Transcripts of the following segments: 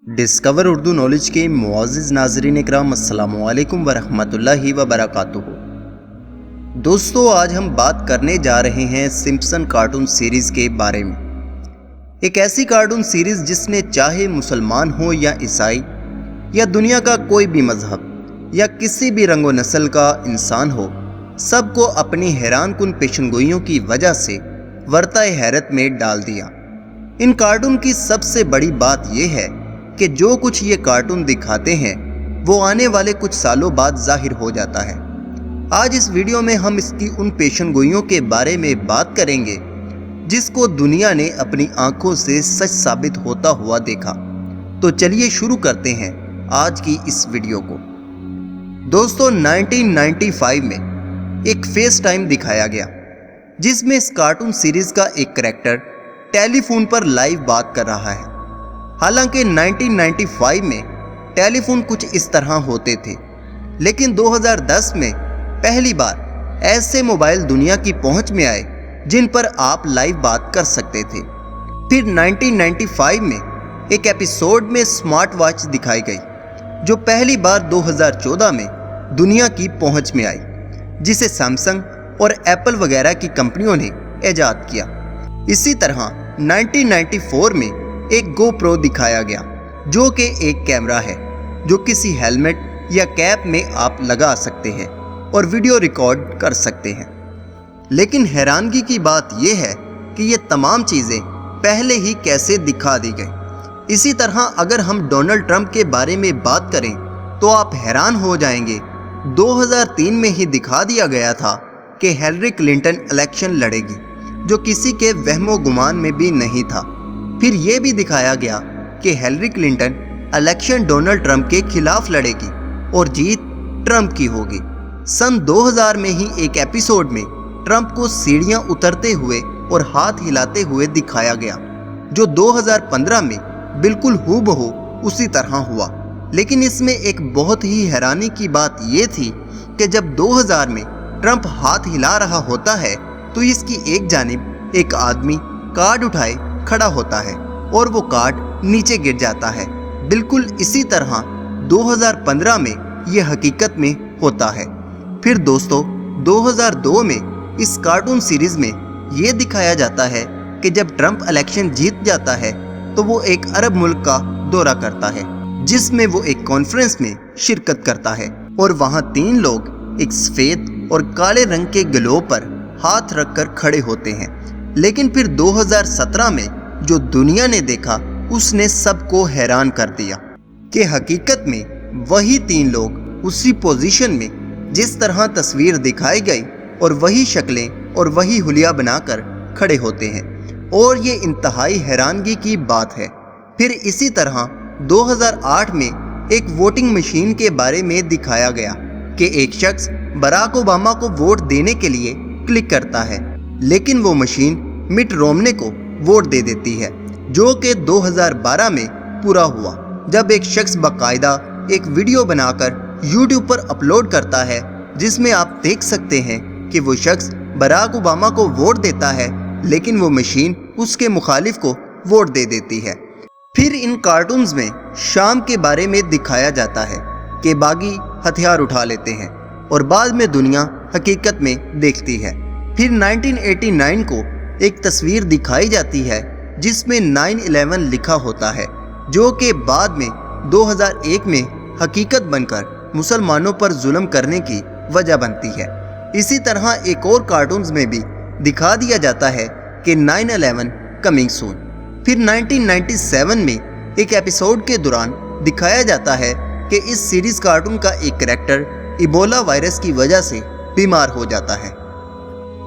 Discover Urdu knowledge के मुआज़िज़ नाज़रीन इकराम अस्सलामु अलैकुम वरहमतुल्लाहि वबरकातुहू। दोस्तों, आज हम बात करने जा रहे हैं सिम्पसन कार्टून सीरीज़ के बारे में। एक ऐसी कार्टून सीरीज़ जिसने चाहे मुसलमान हो या ईसाई या दुनिया का कोई भी मज़हब या किसी भी रंग व नस्ल का इंसान हो, सबको अपनी हैरान कुन पेशनगोइयों की वजह से वर्ताए हैरत में डाल दिया। इन कार्टून की सबसे बड़ी बात यह है कि जो कुछ ये कार्टून दिखाते हैं वो आने वाले कुछ सालों बाद जाहिर हो जाता है। आज इस वीडियो में हम इसकी उन पेशनगोइयों के बारे में बात करेंगे जिसको दुनिया ने अपनी आंखों से सच साबित होता हुआ देखा। तो चलिए शुरू करते हैं आज की इस वीडियो को। दोस्तों, 1995 में एक फेस टाइम दिखाया गया जिसमें इस कार्टून सीरीज का एक कैरेक्टर टेलीफोन पर लाइव बात कर रहा है। हालांकि 1995 में टेलीफोन कुछ इस तरह होते थे, लेकिन 2010 में पहली बार ऐसे मोबाइल दुनिया की पहुंच में आए जिन पर आप लाइव बात कर सकते थे। फिर 1995 में एक एपिसोड में स्मार्ट वॉच दिखाई गई जो पहली बार 2014 में दुनिया की पहुंच में आई, जिसे सैमसंग और एप्पल वगैरह की कंपनियों ने ईजाद किया। इसी तरह 1994 में एक GoPro दिखाया गया जो कि एक कैमरा है जो किसी हेलमेट या कैप में आप लगा सकते हैं और वीडियो रिकॉर्ड कर सकते हैं। लेकिन हैरानगी की बात यह है कि ये तमाम चीज़ें पहले ही कैसे दिखा दी गई। इसी तरह अगर हम डोनाल्ड ट्रंप के बारे में बात करें तो आप हैरान हो जाएंगे। 2003 में ही दिखा दिया गया था कि हिलरी क्लिंटन इलेक्शन लड़ेगी, जो किसी के वहमो गुमान में भी नहीं था। फिर यह भी दिखाया गया कि Hillary Clinton election Donald Trump के खिलाफ लड़ेगी और जीत ट्रंप की होगी। सन 2000 में ही एक एपिसोड में ट्रंप को सीढ़ियां उतरते हुए और हाथ हिलाते हुए दिखाया गया, जो 2015 में बिल्कुल हूबहू उसी तरह हुआ। लेकिन इसमें एक बहुत ही हैरानी की बात यह थी कि जब 2000 में ट्रंप हाथ हिला रहा होता है तो इसकी एक जानिब एक आदमी कार्ड उठाए खड़ा होता है और वो कार्ड नीचे गिर जाता है। बिल्कुल इसी तरह 2015 में ये हकीकत में होता है। फिर दोस्तों, 2002 में इस कार्टून सीरीज में ये दिखाया जाता है कि जब ट्रंप इलेक्शन जीत जाता है तो वो एक अरब मुल्क का दौरा करता है, जिसमें वो एक कॉन्फ्रेंस में शिरकत करता है और वहाँ 3 लोग एक सफ़ेद और काले रंग के ग्लोब पर हाथ रखकर खड़े होते हैं। लेकिन फिर 2017 में जो दुनिया ने देखा उसने सबको हैरान कर दिया कि हकीकत में वही 3 लोग उसी पोजीशन में जिस तरह तस्वीर दिखाई गई और वही शक्लें और वही हुलिया बनाकर खड़े होते हैं, और ये इंतहाई हैरानगी की बात है। फिर इसी तरह 2008 में एक वोटिंग मशीन के बारे में दिखाया गया कि एक शख्स बराक ओबामा को वोट देने के लिए क्लिक करता है, लेकिन वो मशीन मिट रोमने को वोट दे देती है, जो कि 2012 में पूरा हुआ, जब एक शख्स बाकायदा एक वीडियो बनाकर YouTube पर अपलोड करता है जिसमें आप देख सकते हैं कि वो शख्स बराक ओबामा को वोट देता है, लेकिन वो मशीन उसके मुखालिफ को वोट दे देती है। फिर इन कार्टून्स में शाम के बारे में दिखाया जाता है कि बागी हथियार उठा लेते हैं और बाद में दुनिया हकीकत में देखती है। फिर 1989 को एक तस्वीर दिखाई जाती है जिसमें 9/11 लिखा होता है, जो कि बाद में 2001 में हकीकत बनकर मुसलमानों पर जुल्म करने की वजह बनती है। इसी तरह एक और कार्टून्स में भी दिखा दिया जाता है कि 9/11 कमिंग सून। फिर 1997 में एक एपिसोड के दौरान दिखाया जाता है कि इस सीरीज कार्टून का एक कैरेक्टर इबोला वायरस की वजह से बीमार हो जाता है।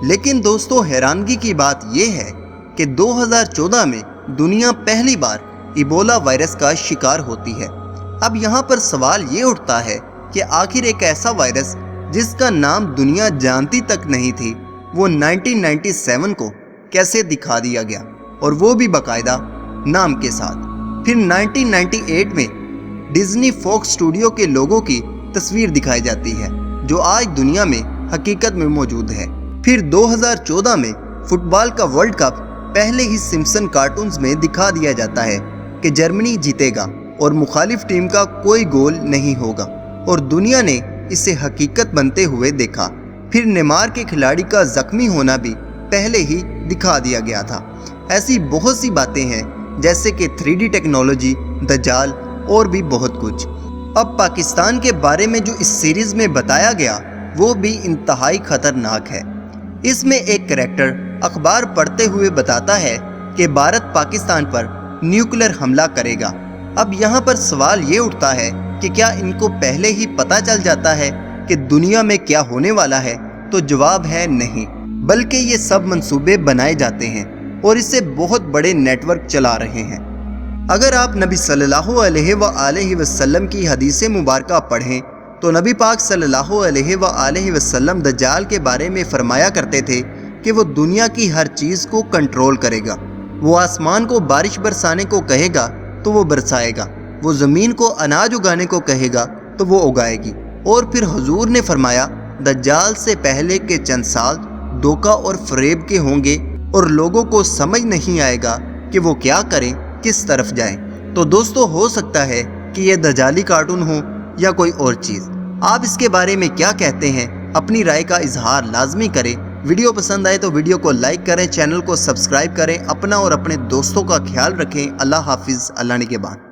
लेकिन दोस्तों, हैरानगी की बात यह है कि 2014 में दुनिया पहली बार इबोला वायरस का शिकार होती है। अब यहाँ पर सवाल ये उठता है कि आखिर एक ऐसा वायरस जिसका नाम दुनिया जानती तक नहीं थी, वो 1997 को कैसे दिखा दिया गया, और वो भी बाकायदा नाम के साथ। फिर 1998 में डिज्नी फॉक्स स्टूडियो के लोगों की तस्वीर दिखाई जाती है जो आज दुनिया में हकीकत में मौजूद है। फिर 2014 में फुटबॉल का वर्ल्ड कप पहले ही सिम्पसन कार्टून्स में दिखा दिया जाता है कि जर्मनी जीतेगा اور مخالف ٹیم کا کوئی گول نہیں ہوگا، اور دنیا نے اسے حقیقت بنتے ہوئے دیکھا۔ پھر نیمار کے کھلاڑی کا زخمی ہونا بھی پہلے ہی دکھا دیا گیا تھا۔ ایسی بہت سی باتیں ہیں جیسے کہ 3D ٹیکنالوجی، دجال اور بھی بہت کچھ۔ اب پاکستان کے بارے میں جو اس سیریز میں بتایا گیا وہ بھی انتہائی خطرناک ہے۔ اس میں ایک کریکٹر اخبار پڑھتے ہوئے بتاتا ہے کہ بھارت پاکستان پر نیوکلیر حملہ کرے گا۔ اب یہاں پر سوال یہ اٹھتا ہے کہ کیا ان کو پہلے ہی پتہ چل جاتا ہے کہ دنیا میں کیا ہونے والا ہے؟ تو جواب ہے نہیں، بلکہ یہ سب منصوبے بنائے جاتے ہیں اور اس سے بہت بڑے نیٹ ورک چلا رہے ہیں۔ اگر آپ نبی صلی اللہ علیہ وآلہ وسلم کی حدیث مبارکہ پڑھیں تو نبی پاک صلی اللہ علیہ وآلہ وسلم دجال کے بارے میں فرمایا کرتے تھے کہ وہ دنیا کی ہر چیز کو کنٹرول کرے گا۔ وہ آسمان کو بارش برسانے کو کہے گا تو وہ برسائے گا، وہ زمین کو اناج اگانے کو کہے گا تو وہ اگائے گی۔ اور پھر حضور نے فرمایا دجال سے پہلے کے چند سال دھوکہ اور فریب کے ہوں گے اور لوگوں کو سمجھ نہیں آئے گا کہ وہ کیا کریں، کس طرف جائیں۔ تو دوستو، ہو سکتا ہے کہ یہ دجالی کارٹون ہو یا کوئی اور چیز۔ آپ اس کے بارے میں کیا کہتے ہیں؟ اپنی رائے کا اظہار لازمی کریں۔ ویڈیو پسند آئے تو ویڈیو کو لائک کریں، چینل کو سبسکرائب کریں، اپنا اور اپنے دوستوں کا خیال رکھیں۔ اللہ حافظ، اللہ نگہبان۔